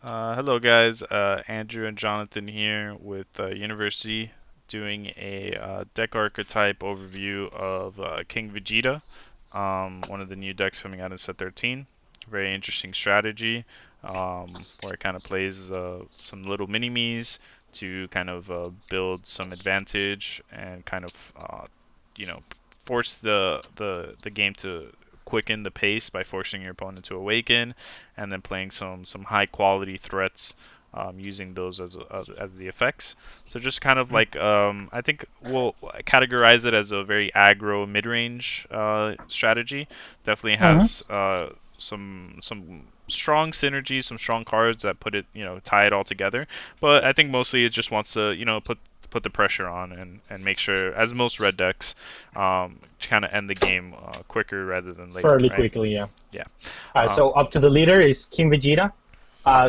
Hello guys, Andrew and Jonathan here with University doing a deck archetype overview of King Vegeta, one of the new decks coming out in set 13. Very interesting strategy where it kind of plays some little mini-me's to kind of build some advantage and kind of you know force the game to quicken the pace by forcing your opponent to awaken, and then playing some high quality threats using those as the effects. So just kind of like I think we'll categorize it as a very aggro mid range strategy. Definitely Mm-hmm. has some strong synergies, some strong cards that put it tie it all together. But I think mostly it just wants to put the pressure on and make sure, as most red decks, to kind of end the game quicker rather than later, Fairly right? quickly, yeah. Yeah. So Um, up to the leader is King Vegeta.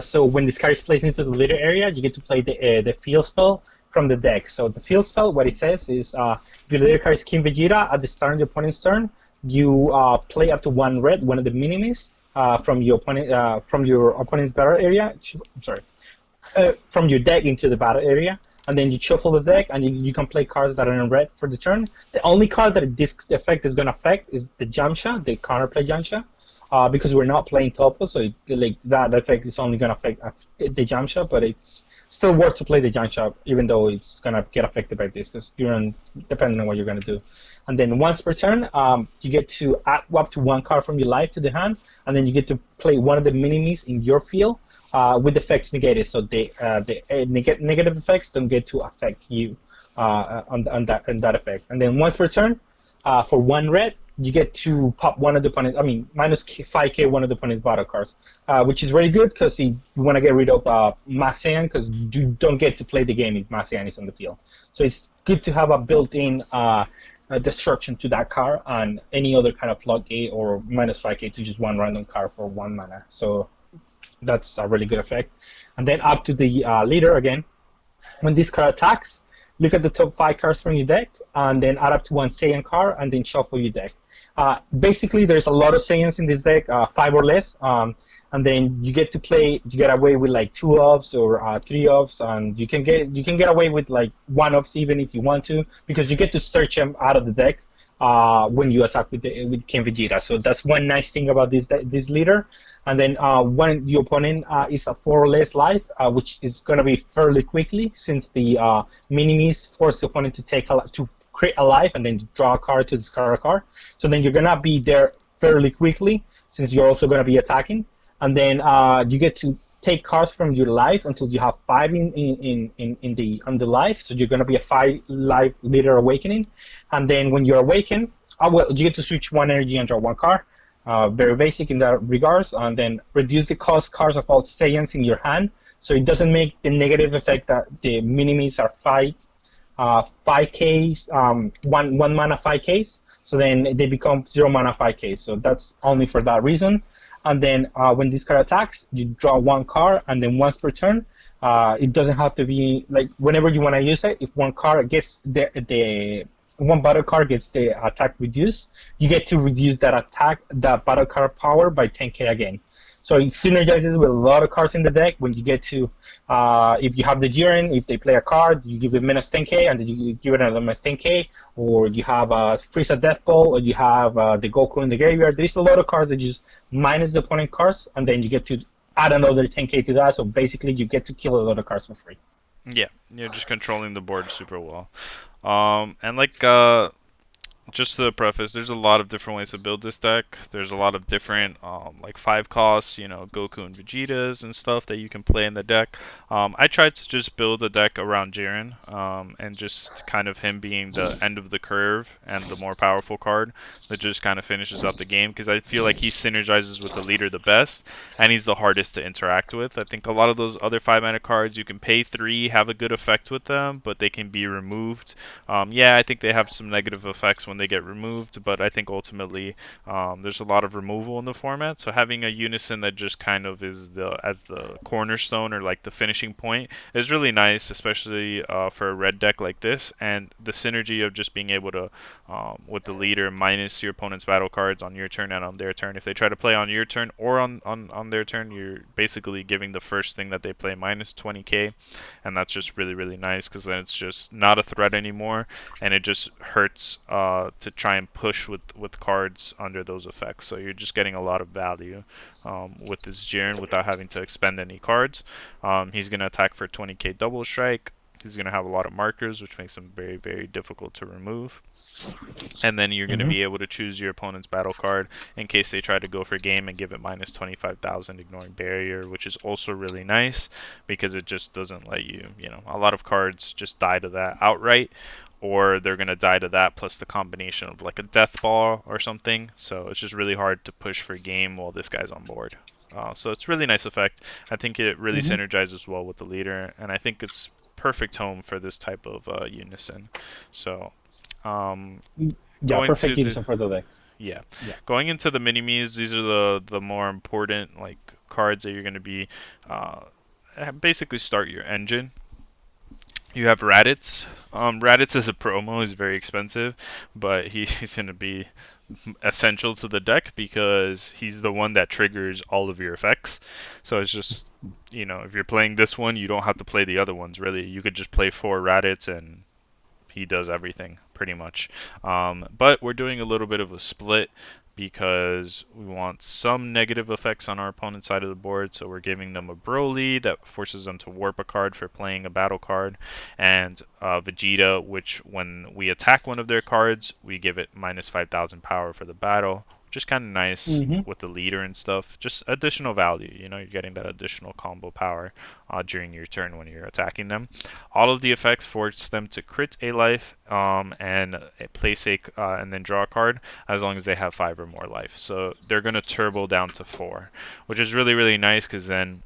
So when this card is placed into the leader area, you get to play the field spell from the deck. So the field spell, what it says is, if your leader card is King Vegeta, at the start of your opponent's turn, you play up to one red, one of the minimies, from your opponent's battle area. I'm sorry, from your deck into the battle area, and then you shuffle the deck, and you can play cards that are in red for the turn. The only card that this effect is going to affect is the Jamsha, the counterplay Jamsha, because we're not playing Topo, so like that effect is only going to affect the Jamsha, but it's still worth to play the Jamsha, even though it's going to get affected by this, because you're on, depending on what you're going to do. And then once per turn, you get to add up to one card from your life to the hand, and then you get to play one of the minimies in your field with effects negated. So the negative effects don't get to affect you on that effect. And then once per turn, for one red, you get to pop one of the opponent's, I mean, minus 5k one of the opponent's battle cards, which is really good because you want to get rid of Maxian because you don't get to play the game if Maxian is on the field. So it's good to have a built-in destruction to that card and any other kind of plug A or minus 5k to just one random card for one mana. So that's a really good effect. And then up to the leader again. When this card attacks, look at the top five cards from your deck, and then add up to one Saiyan card, and then shuffle your deck. Basically, there's a lot of Saiyans in this deck, five or less, and then you get to play. You get away with like two offs or three offs, and you can get away with like one offs even if you want to, because you get to search them out of the deck when you attack with King Vegeta. So that's one nice thing about this leader. And then when your opponent is a four or less life, which is going to be fairly quickly, since the minimies force the opponent to create a life and then draw a card to discard a card. So then you're going to be there fairly quickly, since you're also going to be attacking. And then you get to take cards from your life until you have five in the on the life. So you're going to be a five life leader awakening. And then when you awaken, well, you get to switch one energy and draw one card. Very basic in that regards. And then reduce the cost cards of all Saiyans in your hand, so it doesn't make the negative effect that the minimies are 5Ks, one mana 5Ks. So then they become zero mana 5Ks. So that's only for that reason. And then when this card attacks, you draw one card, and then once per turn, it doesn't have to be like whenever you want to use it. If one card gets the one battle card gets the attack reduced, you get to reduce that battle card power by 10k again. So it synergizes with a lot of cards in the deck. When you get to, if you have the Jiren, if they play a card, you give it minus 10k, and then you give it another minus 10k, or you have Frieza Death Ball, or you have the Goku in the graveyard. There's a lot of cards that just minus the opponent cards, and then you get to add another 10k to that. So basically, you get to kill a lot of cards for free. yeah, you're just controlling the board super well. And like just to preface, there's a lot of different ways to build this deck. There's a lot of different like five costs, Goku and Vegetas and stuff that you can play in the deck. I tried to just build a deck around Jiren, and just kind of him being the end of the curve and the more powerful card that just kind of finishes up the game, because I feel like he synergizes with the leader the best, and he's the hardest to interact with. I think a lot of those other 5 mana cards, you can pay 3, have a good effect with them, but they can be removed. Yeah, I think they have some negative effects when they get removed, but I think ultimately there's a lot of removal in the format. So having a unison that just kind of is the cornerstone or like the finishing point is really nice, especially for a red deck like this. And the synergy of just being able to with the leader minus your opponent's battle cards on your turn and on their turn. If they try to play on your turn or on their turn, you're basically giving the first thing that they play minus 20k, and that's just really really nice because then it's just not a threat anymore, and it just hurts to try and push with cards under those effects. So you're just getting a lot of value with this Jiren without having to expend any cards. He's going to attack for 20k double strike. He's going to have a lot of markers, which makes him very, very difficult to remove. And then you're going to be able to choose your opponent's battle card in case they try to go for game and give it minus 25,000, ignoring barrier, which is also really nice because it just doesn't let you, a lot of cards just die to that outright, or they're going to die to that plus the combination of like a death ball or something. So it's just really hard to push for game while this guy's on board. So it's really nice effect. I think it really synergizes well with the leader, and I think it's perfect home for this type of unison. So Yeah, perfect unison for the deck. Yeah. Going into the mini-me's, these are the more important like cards that you're going to be basically start your engine. You have Raditz. Raditz as a promo is very expensive, but he's going to be essential to the deck because he's the one that triggers all of your effects. So it's just, if you're playing this one, you don't have to play the other ones, really. You could just play 4 Raditz and he does everything, pretty much. But we're doing a little bit of a split because we want some negative effects on our opponent's side of the board, so we're giving them a Broly that forces them to warp a card for playing a battle card, and Vegeta, which when we attack one of their cards, we give it minus 5,000 power for the battle. Just kind of nice with the leader and stuff. Just additional value, you're getting that additional combo power during your turn when you're attacking them. All of the effects force them to crit a life and place and then draw a card as long as they have 5 or more life. So they're going to turbo down to 4, which is really, really nice because then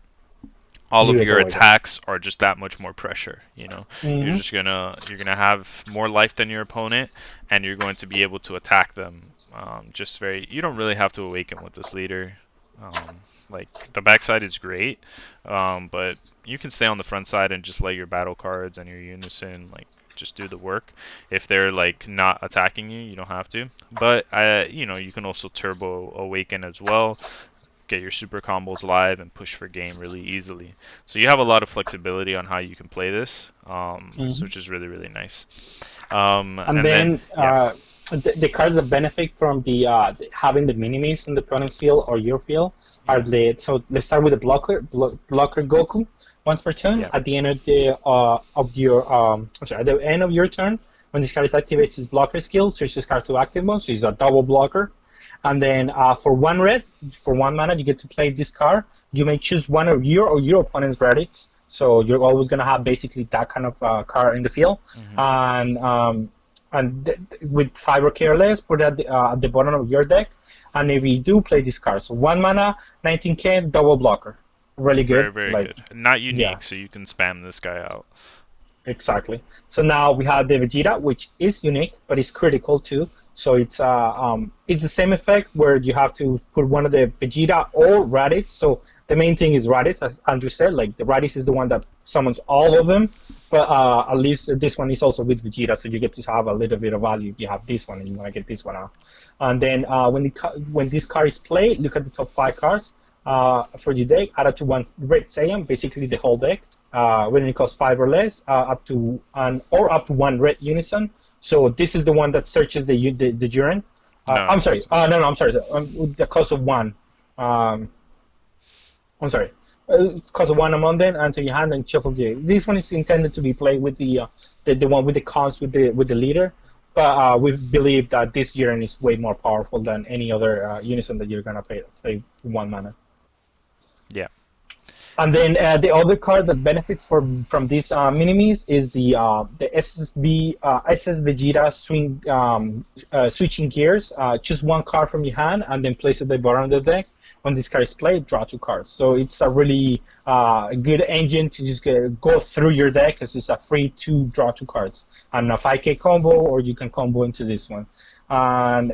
all of your attacks are just that much more pressure. You're just gonna have more life than your opponent, and you're going to be able to attack them. You don't really have to awaken with this leader. Like the backside is great, but you can stay on the front side and just let your battle cards and your unison just do the work. If they're not attacking you, you don't have to. But you can also turbo awaken as well. Get your super combos live and push for game really easily. So you have a lot of flexibility on how you can play this, which is really really nice. And then the cards that benefit from the having the minimis in the opponent's field or your field are so let's start with the blocker Goku once per turn. At the end of the end of your turn, when this card activates his blocker skill, switch this card to active mode, so he's a double blocker. And then for 1 red, for 1 mana, you get to play this card. You may choose one of your or your opponent's Raditz. So you're always going to have basically that kind of card in the field. And with 5 or K or less, put it at the bottom of your deck. And if you do play this card, so 1 mana, 19k, double blocker. Really good. Very, very good. Not unique, so you can spam this guy out. Exactly. So now we have the Vegeta, which is unique, but it's critical too. So it's the same effect where you have to put one of the Vegeta or Raditz. So the main thing is Raditz, as Andrew said. Like the Raditz is the one that summons all of them, but at least this one is also with Vegeta, so you get to have a little bit of value if you have this one and you want to get this one out. And then when this card is played, look at the top 5 cards for your deck. Add up to 1 red Saiyan, basically the whole deck. When it costs 5 or less, up to 1 red unison. So this is the one that searches the Jiren. I'm sorry. I'm sorry. The cost of 1. I'm sorry. Cost of 1 among them, enter your hand and shuffle the. This one is intended to be played with the one with the cons with the leader. But we believe that this Jiren is way more powerful than any other unison that you're gonna play 1 mana. Yeah. And then the other card that benefits from these minimis is the SS Vegeta switching gears. Choose 1 card from your hand and then place it at the bottom of the deck. When this card is played, draw 2 cards. So it's a really good engine to just go through your deck because it's a free 2 draw 2 cards and a 5k combo, or you can combo into this one. and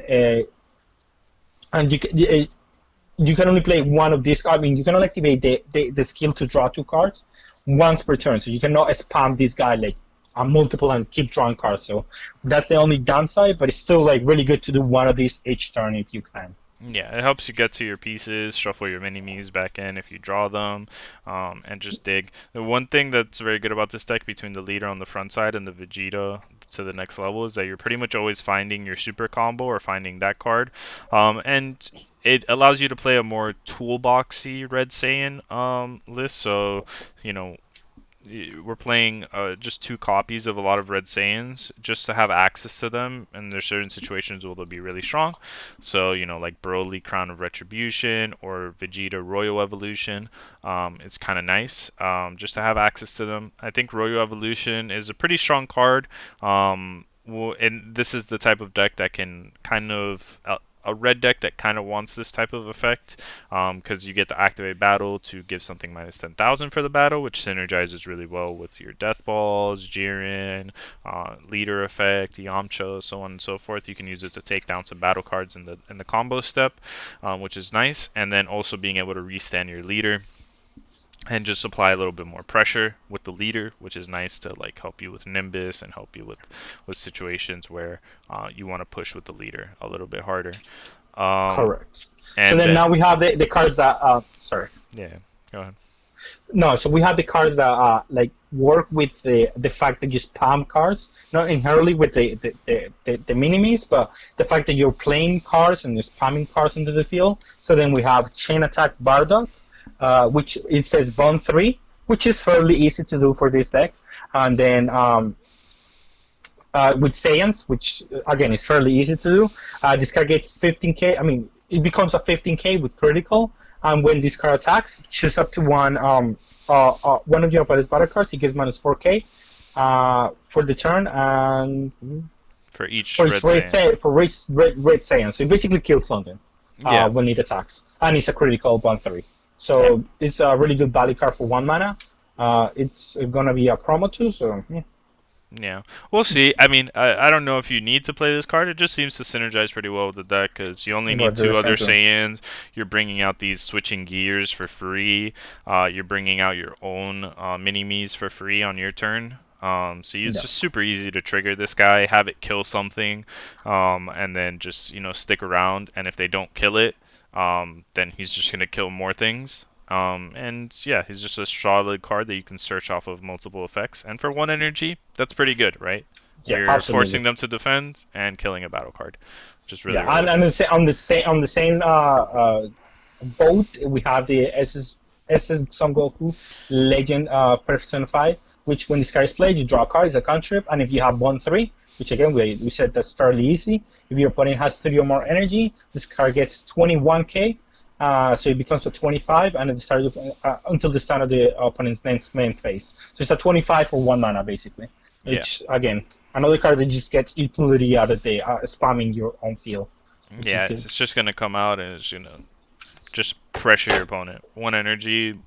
you can only play one of these cards. I mean, you can only activate the skill to draw two cards once per turn. So you cannot spam this guy like multiple and keep drawing cards. So that's the only downside, but it's still like really good to do one of these each turn if you can. Yeah, it helps you get to your pieces, shuffle your mini-me's back in if you draw them, and just dig. The one thing that's very good about this deck between the leader on the front side and the Vegeta to the next level is that you're pretty much always finding your super combo or finding that card. And it allows you to play a more toolboxy Red Saiyan list. So, you know, we're playing just two copies of a lot of Red Saiyans just to have access to them, and there's certain situations where they'll be really strong. So, you know, like Broly Crown of Retribution or Vegeta Royal Evolution, it's kind of nice just to have access to them. I think Royal Evolution is a pretty strong card. And this is the type of deck that can kind of a red deck that kind of wants this type of effect because you get to activate battle to give something minus 10,000 for the battle, which synergizes really well with your Death Balls, Jiren, Leader Effect, Yamcha, so on and so forth. You can use it to take down some battle cards in the combo step, which is nice, and then also being able to restand your leader and just apply a little bit more pressure with the leader, which is nice to like help you with Nimbus and help you with situations where you want to push with the leader a little bit harder. Um, Correct. So and then then now we have the cards that sorry. yeah, go ahead. No, so we have the cards that like work with the fact that you spam cards, not inherently with the minimies, but the fact that you're playing cards and you're spamming cards into the field. So then we have Chain Attack Bardock, which it says Bond 3, which is fairly easy to do for this deck. And then with Saiyans, which again is fairly easy to do. This card gets 15k. I mean, it becomes a 15k with critical, and when this card attacks, choose up to one of your opponent's battle cards. It gets minus 4k for the turn, and For each for Red its red, Saiyan. for red Saiyan. So it basically kills something Yeah, when it attacks, and it's a critical 1/3. yeah. So it's a really good value card for 1 mana. It's gonna be a promo too, so yeah. Yeah, we'll see. I mean, I don't know if you need to play this card. It just seems to synergize pretty well with the deck because you only need But the two same other thing. Saiyans. You're bringing out these switching gears for free. You're bringing out your own mini-me's for free on your turn. So it's Yeah. just super easy to trigger this guy, have it kill something, and then just stick around. And if they don't kill it, then he's just gonna kill more things. And yeah, he's just a solid card that you can search off of multiple effects. And for 1 energy, that's pretty good, right? Yeah, You're forcing absolutely. them to defend and killing a battle card, which is really, Yeah, really and good. on the same boat we have the SS Son Goku Legend personified, which when this card is played, you draw a card, it's a cantrip, and if you have 1/3, which again we said that's fairly easy. If your opponent has 3 or more energy, this card gets 21k. So it becomes a 25, and at the start until the start of the opponent's next main phase. So it's a 25 for 1 mana basically. Yeah. Which again, another card that just gets utility out of the spamming your own field, which is Yeah, good. it's just gonna come out and just pressure your opponent. 1 energy,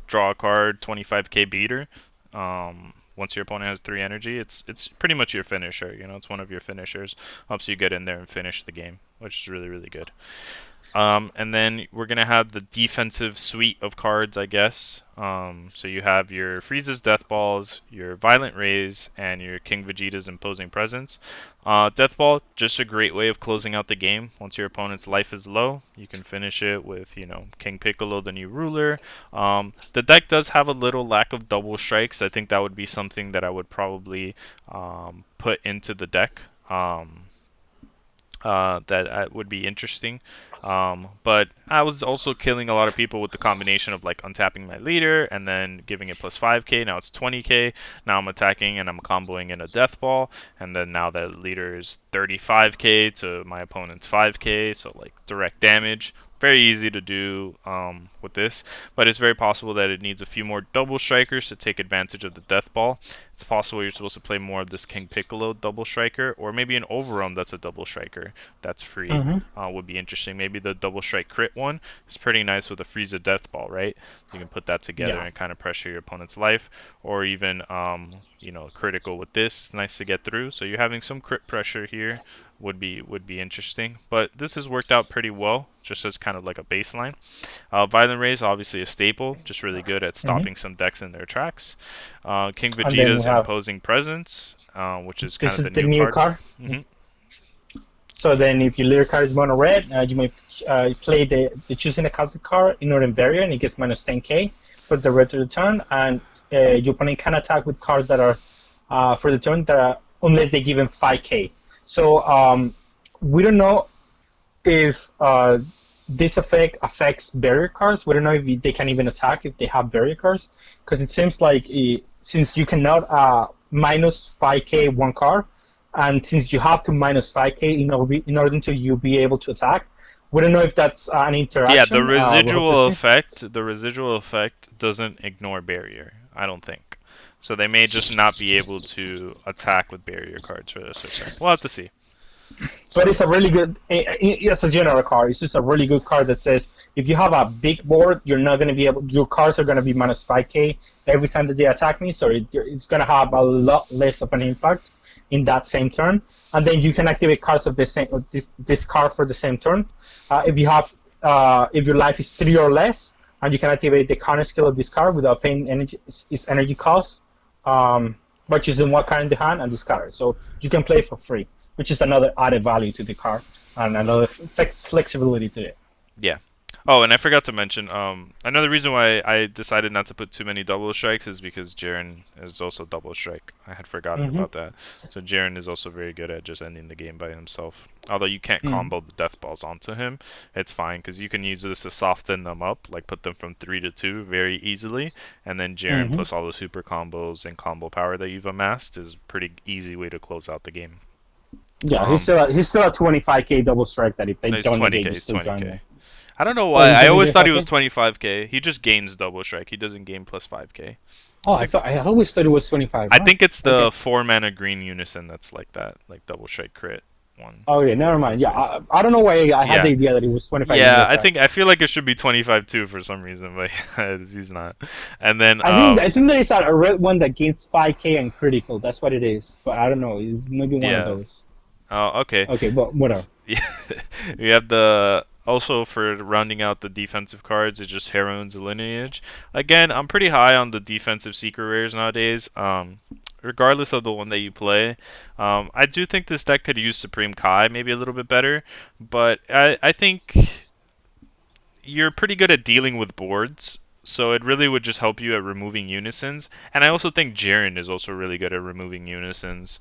draw a card, 25k beater. Once your opponent has 3 energy, it's pretty much your finisher. It's one of your finishers. Helps you get in there and finish the game, which is really, really good. And then we're gonna have the defensive suite of cards, I guess. So you have your Frieza's Death Balls, your Violent Rays, and your King Vegeta's Imposing Presence. Death Ball, just a great way of closing out the game. Once your opponent's life is low, you can finish it with, King Piccolo, the new ruler. The deck does have a little lack of double strikes. I think that would be something that I would probably put into the deck. That would be interesting. But I was also killing a lot of people with the combination of like untapping my leader and then giving it plus 5k. Now it's 20k. Now I'm attacking and I'm comboing in a death ball. And then now that leader is 35k to my opponent's 5k. So like direct damage. Very easy to do but it's very possible that it needs a few more double strikers to take advantage of the death ball it's possible you're supposed to play more of this King Piccolo double striker, or maybe an Overrun that's a double striker that's free. Mm-hmm. Would be interesting. Maybe the double strike crit one is pretty nice with a Frieza Death Ball, right? So you can put that together Yeah. and kind of pressure your opponent's life, or even critical with this. It's nice to get through. So you're having some crit pressure here would be interesting. But this has worked out pretty well, just as kind of like a baseline. Violent Rays, obviously a staple, just really good at Mm-hmm. stopping some decks in their tracks. King And then we Vegeta's have Imposing Presence, which is kind this of is the the new new card. card. hmm So then, if your leader card is mono red, you may play the choosing a cosmic card in order variant. It gets minus 10k for the red to the turn, and your opponent can attack with cards that are for the turn that are, unless they give him 5k. So we don't know if this effect affects barrier cards. We don't know if they can even attack if they have barrier cards, because it seems like since you cannot minus 5k one card, and since you have to minus 5k in order to you be able to attack, we don't know if that's an Yeah, the interaction. We'll have to residual see. effect, the residual effect doesn't ignore barrier. I don't think. So they may just not be able to attack with barrier cards for this or so. We'll have to see. But it's a really good, it's a general card. It's just a really good card that says if you have a big board, you're not going to be able, your cards are going to be minus 5k every time that they attack me, so it's going to have a lot less of an impact in that same turn. And then you can activate cards of the same, this card for the same turn. If you have, if your life is 3 or less, and you can activate the counter skill of this card without paying its energy cost, by choosing one card in the hand and discard it. So you can play for free, which is another added value to the card and another flexibility to it. Yeah. Oh, and I forgot to mention, another reason why I decided not to put too many double strikes is because Jiren is also double strike. I had forgotten Mm-hmm. about that. So Jiren is also very good at just ending the game by himself. Although you can't Mm-hmm. combo the death balls onto him, it's fine because you can use this to soften them up, like put them from 3 to 2 very easily, and then Jiren Mm-hmm. plus all the super combos and combo power that you've amassed is a pretty easy way to close out the game. Yeah, Um, he's still a 25k double strike that if they no, he's don't 20k, negate, you he's still join 20k. them. I don't know Oh, why. he I doesn't always get thought he was 5k? 25k. He just gains double strike. He doesn't gain plus 5k. Oh, I always thought it was 25. I Huh? think it's the Okay. 4 mana green unison that's like that, like double strike crit one. Oh yeah, never mind. Yeah, I don't know why I had the Yeah. idea that it was 25 Yeah, unit I attack. think I feel like it should be 25 too for some reason, but he's not. And then I think there is a red one that gains 5k and critical. That's what it is. But I don't know. It may be one of yeah. those. Oh, okay. Okay, but whatever. Yeah. We have the also for rounding out the defensive cards, it's just Heroines of Lineage. Again, I'm pretty high on the defensive secret rares nowadays. Regardless of the one that you play, I do think this deck could use Supreme Kai maybe a little bit better, but I think you're pretty good at dealing with boards. So it really would just help you at removing unisons, and I also think Jiren is also really good at removing unisons.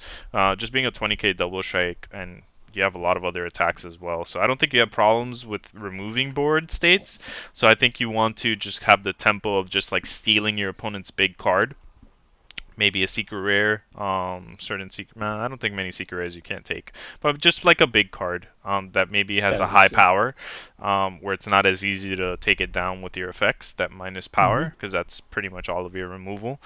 Just being a 20k double strike, and you have a lot of other attacks as well. So I don't think you have problems with removing board states. So I think you want to just have the tempo of just like stealing your opponent's big card. Maybe a secret rare, certain secret. Nah, I don't think many secret rares you can't take, but just like a big card, that maybe has That a is high true. power, where it's not as easy to take it down with your effects. That minus Mm-hmm. power, because that's pretty much all of your removal.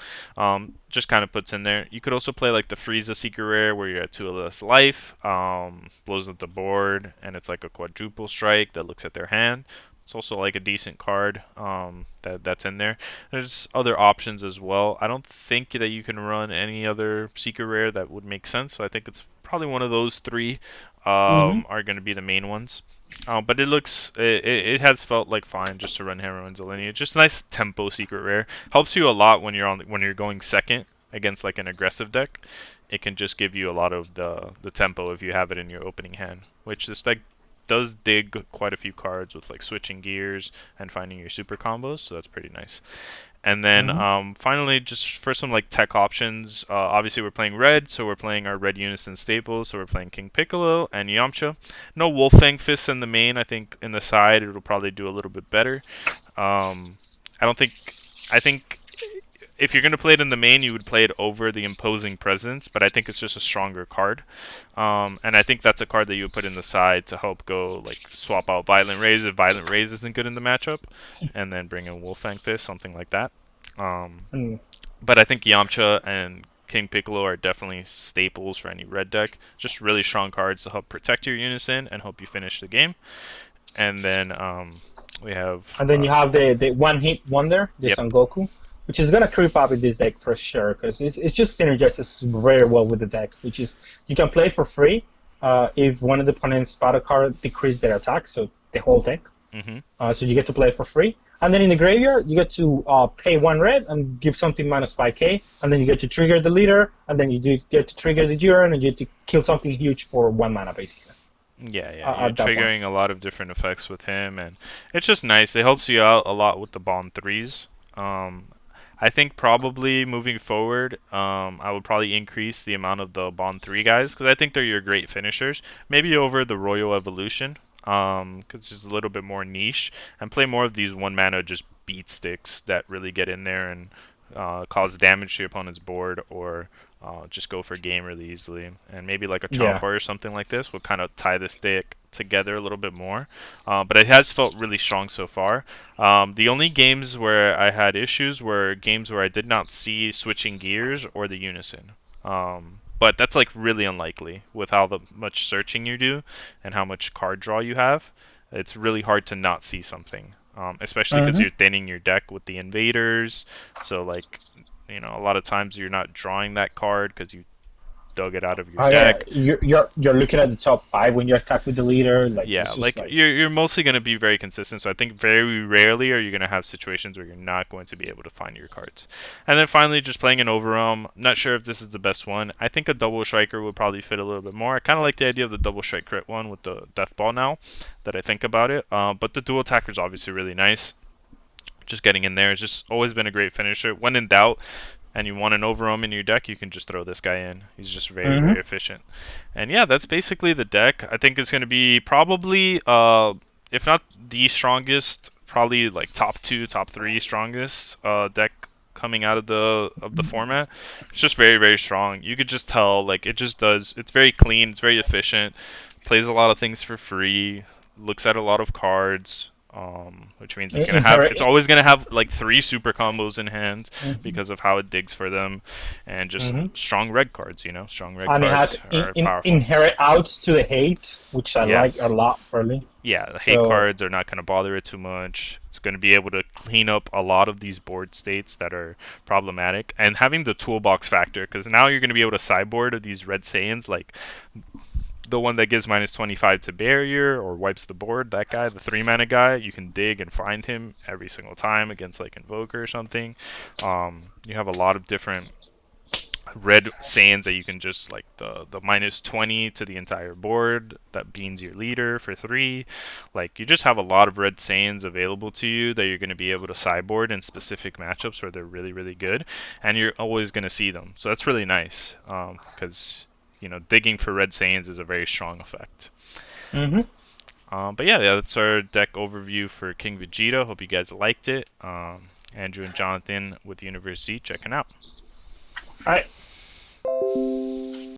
Just kind of puts in there. You could also play like the Frieza secret rare, where you're at 2 less life, blows up the board, and it's like a quadruple strike that looks at their hand. It's also like a decent card, that's in there. There's other options as well. I don't think that you can run any other secret rare that would make sense. So I think it's probably one of those three Mm-hmm. are going to be the main ones. But it has felt like fine just to run Heroines of Lineage. Just nice tempo secret rare. Helps you a lot when you're going second against like an aggressive deck. It can just give you a lot of the tempo if you have it in your opening hand, which this deck does dig quite a few cards with like switching gears and finding your super combos, so that's pretty nice. And then Mm-hmm. finally, just for some like tech options, obviously we're playing red, so we're playing our red unison staples, so we're playing King Piccolo and Yamcha. No Wolfang Fists in the main. I think in the side it'll probably do a little bit better. I don't think. I think if you're gonna play it in the main, you would play it over the Imposing Presence, but I think it's just a stronger card. And I think that's a card that you would put in the side to help go like swap out Violent Rays if Violent Rays isn't good in the matchup, and then bring in Wolfang Fist, something like that. Um, Mm. but I think Yamcha and King Piccolo are definitely staples for any red deck. Just really strong cards to help protect your unison and help you finish the game. And then we have And then you have the one hit wonder, the yep. Son Goku, which is gonna creep up in this deck for sure because it's just synergizes very well with the deck. Which is you can play for free if one of the opponent's battle card decrease their attack, so the whole deck. Mhm. So you get to play for free. And then in the graveyard, you get to pay 1 red and give something minus 5k, and then you get to trigger the leader, and then you do get to trigger the Duran, and you get to kill something huge for 1 mana basically. Yeah, you're At that point. triggering a lot of different effects with him, and it's just nice. It helps you out a lot with the Bond threes. I think probably moving forward, I would probably increase the amount of the Bond 3 guys because I think they're your great finishers. Maybe over the Royal Evolution, because it's a little bit more niche, and play more of these 1 mana just beat sticks that really get in there and cause damage to your opponent's board or just go for game really easily. And maybe like a Yeah. Champa or something like this will kind of tie this deck together a little bit more. But it has felt really strong so far. The only games where I had issues were games where I did not see switching gears or the unison. But that's like really unlikely with how much searching you do and how much card draw you have. It's really hard to not see something, especially because Hmm. you're thinning your deck with the invaders. So like, a lot of times you're not drawing that card because you dug it out of your Oh yeah, deck. you're looking at the top 5 when you attack with the leader. Like Yeah, it's just like like. you're mostly going to be very consistent. So I think very rarely are you going to have situations where you're not going to be able to find your cards. And then finally, just playing an Overrealm. Not sure if this is the best one. I think a double striker would probably fit a little bit more. I kind of like the idea of the double strike crit one with the death ball now that I think about it. But the dual attacker is obviously really nice. Just getting in there has just always been a great finisher. When in doubt, and you want an overwhelm in your deck, you can just throw this guy in. He's just very Hmm. efficient. And yeah, that's basically the deck. I think it's going to be probably, if not the strongest, probably like top two, top three strongest deck coming out of the format. It's just very strong. You could just tell, like it just does. It's very clean. It's very efficient. Plays a lot of things for free. Looks at a lot of cards. Which means it's Inherit. always gonna have like 3 super combos in hand Hmm. because of how it digs for them, and just Hmm. strong red cards. Strong red And it cards has are powerful. inherit outs to the hate, which I like a Yes. lot, really. Yeah, the hate So. cards are not going to bother it too much. It's going to be able to clean up a lot of these board states that are problematic. And having the toolbox factor, because now you're going to be able to sideboard these red Saiyans, like the one that gives minus 25 to barrier or wipes the board, that guy, the 3 mana guy, you can dig and find him every single time against like Invoker or something. You have a lot of different red sands that you can just like the minus 20 to the entire board that beans your leader for 3. Like you just have a lot of red sands available to you that you're going to be able to sideboard in specific matchups where they're really good, and you're always going to see them. So that's really nice because digging for red sands is a very strong effect. Hmm. But yeah, that's our deck overview for King Vegeta. Hope you guys liked it. Andrew and Jonathan with University checking out. All right.